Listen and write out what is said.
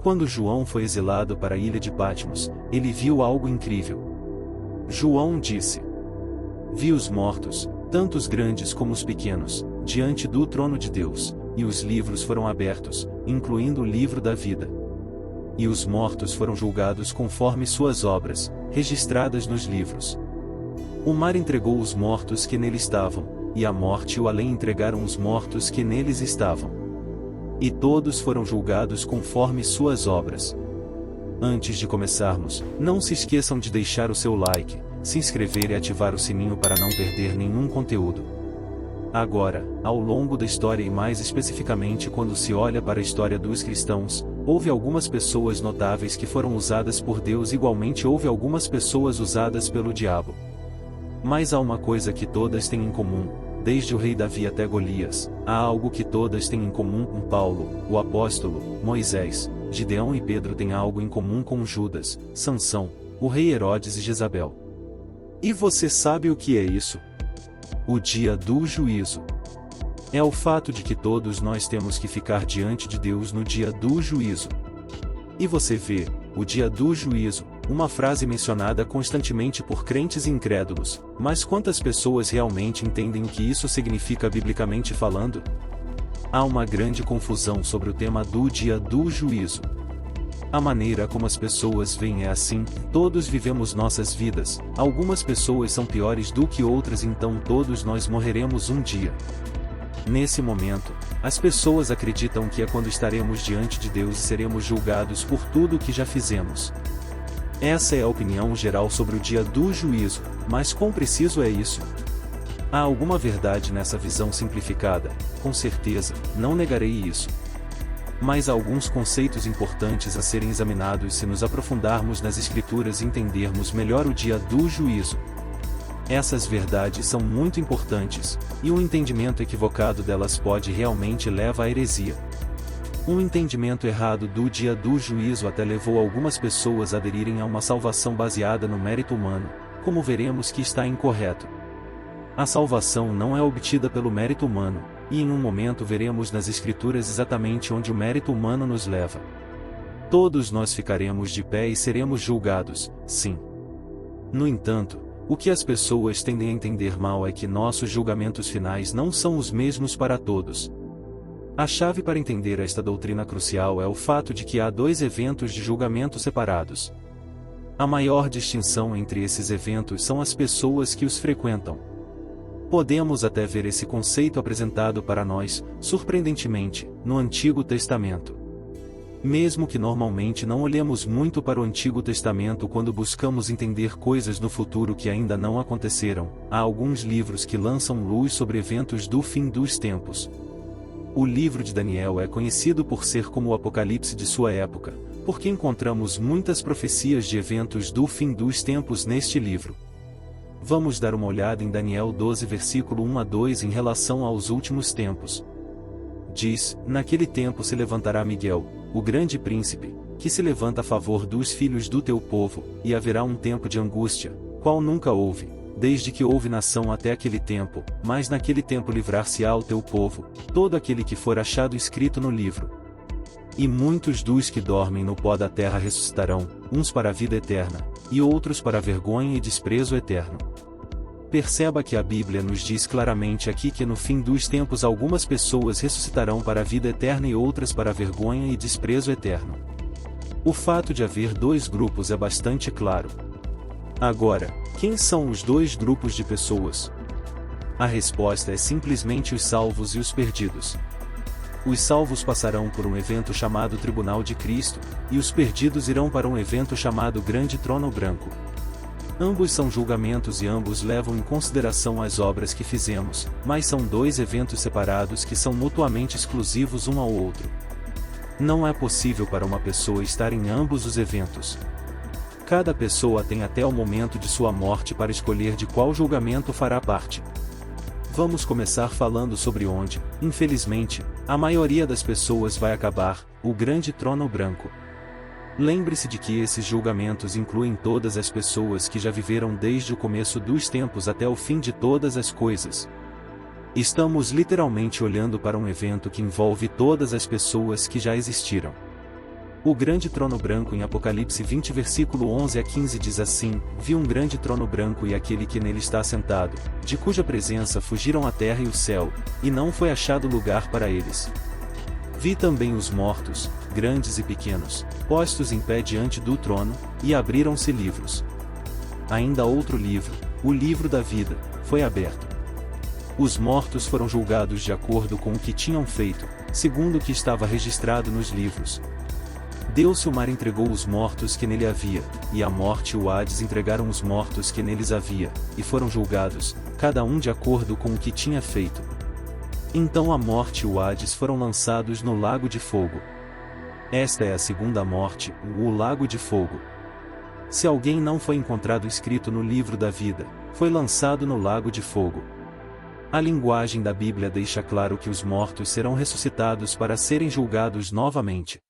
Quando João foi exilado para a ilha de Patmos, ele viu algo incrível. João disse: Vi os mortos, tanto os grandes como os pequenos, diante do trono de Deus, e os livros foram abertos, incluindo o livro da vida. E os mortos foram julgados conforme suas obras, registradas nos livros. O mar entregou os mortos que nele estavam, e a morte e o além entregaram os mortos que neles estavam. E todos foram julgados conforme suas obras. Antes de começarmos, não se esqueçam de deixar o seu like, se inscrever e ativar o sininho para não perder nenhum conteúdo. Agora, ao longo da história e mais especificamente quando se olha para a história dos cristãos, houve algumas pessoas notáveis que foram usadas por Deus, igualmente houve algumas pessoas usadas pelo diabo. Mas há uma coisa que todas têm em comum, desde o rei Davi até Golias, há algo que todas têm em comum com Paulo, o apóstolo, Moisés, Gideão e Pedro têm algo em comum com Judas, Sansão, o rei Herodes e Jezabel. E você sabe o que é isso? O dia do juízo. É o fato de que todos nós temos que ficar diante de Deus no dia do juízo. E você vê, o dia do juízo, uma frase mencionada constantemente por crentes e incrédulos, mas quantas pessoas realmente entendem o que isso significa biblicamente falando? Há uma grande confusão sobre o tema do dia do juízo. A maneira como as pessoas veem é assim: todos vivemos nossas vidas, algumas pessoas são piores do que outras, então todos nós morreremos um dia. Nesse momento, as pessoas acreditam que é quando estaremos diante de Deus e seremos julgados por tudo o que já fizemos. Essa é a opinião geral sobre o dia do juízo, mas quão preciso é isso? Há alguma verdade nessa visão simplificada? Com certeza, não negarei isso. Mas há alguns conceitos importantes a serem examinados se nos aprofundarmos nas Escrituras e entendermos melhor o dia do juízo. Essas verdades são muito importantes, e um entendimento equivocado delas pode realmente levar à heresia. Um entendimento errado do dia do juízo até levou algumas pessoas a aderirem a uma salvação baseada no mérito humano, como veremos que está incorreto. A salvação não é obtida pelo mérito humano, e em um momento veremos nas Escrituras exatamente onde o mérito humano nos leva. Todos nós ficaremos de pé e seremos julgados, sim. No entanto, o que as pessoas tendem a entender mal é que nossos julgamentos finais não são os mesmos para todos. A chave para entender esta doutrina crucial é o fato de que há dois eventos de julgamento separados. A maior distinção entre esses eventos são as pessoas que os frequentam. Podemos até ver esse conceito apresentado para nós, surpreendentemente, no Antigo Testamento. Mesmo que normalmente não olhemos muito para o Antigo Testamento quando buscamos entender coisas no futuro que ainda não aconteceram, há alguns livros que lançam luz sobre eventos do fim dos tempos. O livro de Daniel é conhecido por ser como o Apocalipse de sua época, porque encontramos muitas profecias de eventos do fim dos tempos neste livro. Vamos dar uma olhada em Daniel 12 versículo 1 a 2 em relação aos últimos tempos. Diz: Naquele tempo se levantará Miguel, o grande príncipe, que se levanta a favor dos filhos do teu povo, e haverá um tempo de angústia, qual nunca houve, desde que houve nação até aquele tempo, mas naquele tempo livrar-se-á o teu povo, todo aquele que for achado escrito no livro. E muitos dos que dormem no pó da terra ressuscitarão, uns para a vida eterna, e outros para a vergonha e desprezo eterno. Perceba que a Bíblia nos diz claramente aqui que no fim dos tempos algumas pessoas ressuscitarão para a vida eterna e outras para a vergonha e desprezo eterno. O fato de haver dois grupos é bastante claro. Agora, quem são os dois grupos de pessoas? A resposta é simplesmente os salvos e os perdidos. Os salvos passarão por um evento chamado Tribunal de Cristo, e os perdidos irão para um evento chamado Grande Trono Branco. Ambos são julgamentos e ambos levam em consideração as obras que fizemos, mas são dois eventos separados que são mutuamente exclusivos um ao outro. Não é possível para uma pessoa estar em ambos os eventos. Cada pessoa tem até o momento de sua morte para escolher de qual julgamento fará parte. Vamos começar falando sobre onde, infelizmente, a maioria das pessoas vai acabar: o Grande Trono Branco. Lembre-se de que esses julgamentos incluem todas as pessoas que já viveram desde o começo dos tempos até o fim de todas as coisas. Estamos literalmente olhando para um evento que envolve todas as pessoas que já existiram. O grande trono branco em Apocalipse 20 versículo 11 a 15 diz assim: Vi um grande trono branco e aquele que nele está assentado, de cuja presença fugiram a terra e o céu, e não foi achado lugar para eles. Vi também os mortos, grandes e pequenos, postos em pé diante do trono, e abriram-se livros. Ainda outro livro, o livro da vida, foi aberto. Os mortos foram julgados de acordo com o que tinham feito, segundo o que estava registrado nos livros. Deu-se o mar entregou os mortos que nele havia, e a morte e o Hades entregaram os mortos que neles havia, e foram julgados, cada um de acordo com o que tinha feito. Então a morte e o Hades foram lançados no lago de fogo. Esta é a segunda morte, o lago de fogo. Se alguém não foi encontrado escrito no livro da vida, foi lançado no lago de fogo. A linguagem da Bíblia deixa claro que os mortos serão ressuscitados para serem julgados novamente.